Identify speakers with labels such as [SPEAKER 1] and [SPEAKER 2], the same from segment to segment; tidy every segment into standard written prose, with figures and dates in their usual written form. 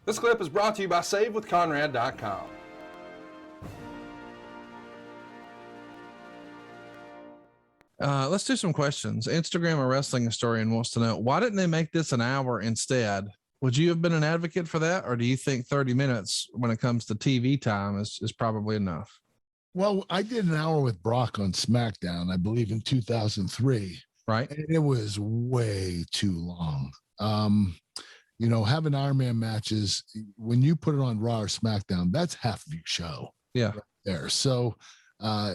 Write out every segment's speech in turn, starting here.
[SPEAKER 1] This clip is brought to you by SaveWithConrad.com.
[SPEAKER 2] Let's do some questions. Instagram a wrestling historian wants to know, why didn't they make this an hour instead? Would you have been an advocate for that? Or do you think 30 minutes when it comes to TV time is probably enough?
[SPEAKER 3] Well, I did an hour with Brock on SmackDown, I believe in 2003.
[SPEAKER 2] Right.
[SPEAKER 3] And it was way too long. Having Iron Man matches, when you put it on Raw or SmackDown, that's half of your show.
[SPEAKER 2] Yeah.
[SPEAKER 3] Right there. So, I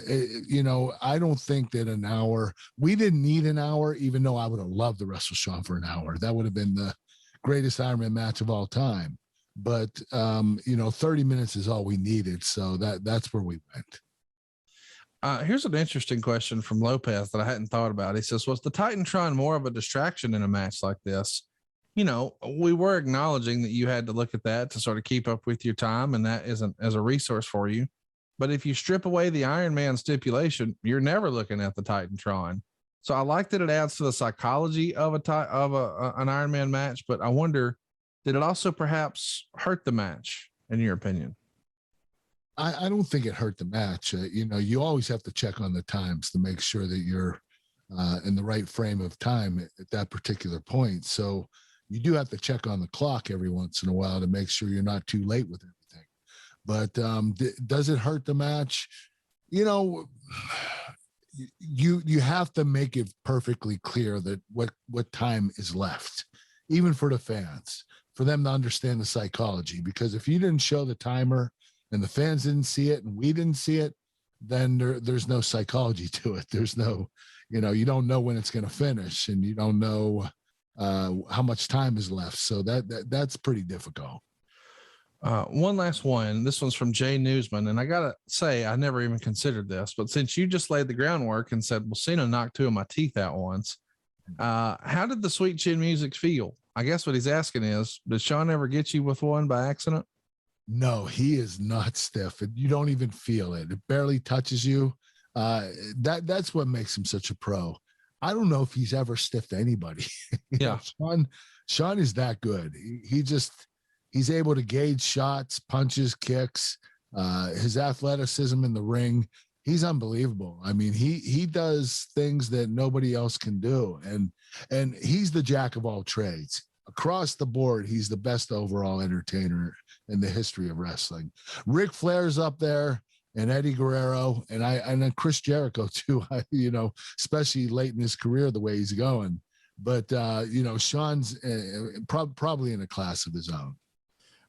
[SPEAKER 3] don't think that an hour, we didn't need an hour, even though I would have loved to wrestle Shawn for an hour. That would have been the greatest Iron Man match of all time. But, 30 minutes is all we needed. So that's where we went.
[SPEAKER 2] Here's an interesting question from Lopez that I hadn't thought about. He says, was the Titantron more of a distraction in a match like this? We were acknowledging that you had to look at that to sort of keep up with your time, and that isn't as a resource for you. But if you strip away the Iron Man stipulation, you're never looking at the Titantron. So I like that it adds to the psychology of an Iron Man match, but I wonder, did it also perhaps hurt the match, in your opinion?
[SPEAKER 3] I don't think it hurt the match. You always have to check on the times to make sure that you're in the right frame of time at that particular point. So you do have to check on the clock every once in a while to make sure you're not too late with everything. But does it hurt the match? You have to make it perfectly clear that what time is left, even for the fans, for them to understand the psychology. Because if you didn't show the timer and the fans didn't see it and we didn't see it, then there's no psychology to it. There's no, you don't know when it's going to finish, and you don't know how much time is left. So that's pretty difficult.
[SPEAKER 2] One last one. This one's from Jay Newsman. And I got to say, I never even considered this, but since you just laid the groundwork and said, well, Cena knocked 2 of my teeth out once. How did the Sweet Chin music feel? I guess what he's asking is, did Shawn ever get you with one by accident?
[SPEAKER 3] No, he is not stiff. You don't even feel it. It barely touches you. That's what makes him such a pro. I don't know if he's ever stiffed anybody.
[SPEAKER 2] Yeah.
[SPEAKER 3] Shawn is that good. He's able to gauge shots, punches, kicks, his athleticism in the ring. He's unbelievable. I mean, he does things that nobody else can do. And he's the jack of all trades. Across the board, he's the best overall entertainer in the history of wrestling. Ric Flair's up there, and Eddie Guerrero, and then Chris Jericho too, especially late in his career, the way he's going. But, Shawn's probably in a class of his own.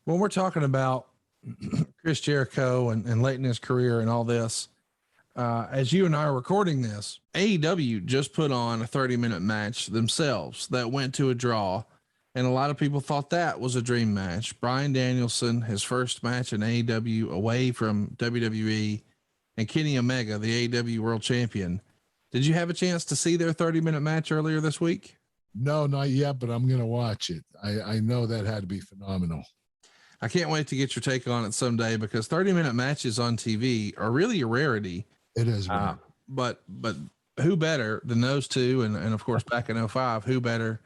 [SPEAKER 2] When we're talking about Chris Jericho and late in his career and all this, as you and I are recording this, AEW just put on a 30-minute match themselves that went to a draw. And a lot of people thought that was a dream match. Bryan Danielson, his first match in AEW away from WWE, and Kenny Omega, the AEW world champion. Did you have a chance to see their 30-minute match earlier this week?
[SPEAKER 3] No, not yet, but I'm going to watch it. I know that had to be phenomenal.
[SPEAKER 2] I can't wait to get your take on it someday, because 30-minute matches on TV are really a rarity.
[SPEAKER 3] It is.
[SPEAKER 2] But who better than those two? And of course, back in 2005, who better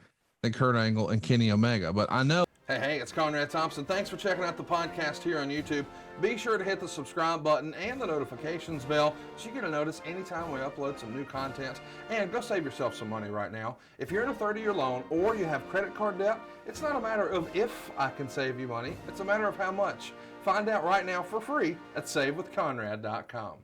[SPEAKER 2] than Kurt Angle and Kenny Omega? But I know.
[SPEAKER 1] Hey, it's Conrad Thompson. Thanks for checking out the podcast here on YouTube. Be sure to hit the subscribe button and the notifications bell so you get a notice anytime we upload some new content. And go save yourself some money right now. If you're in a 30-year loan or you have credit card debt, it's not a matter of if I can save you money. It's a matter of how much. Find out right now for free at SaveWithConrad.com.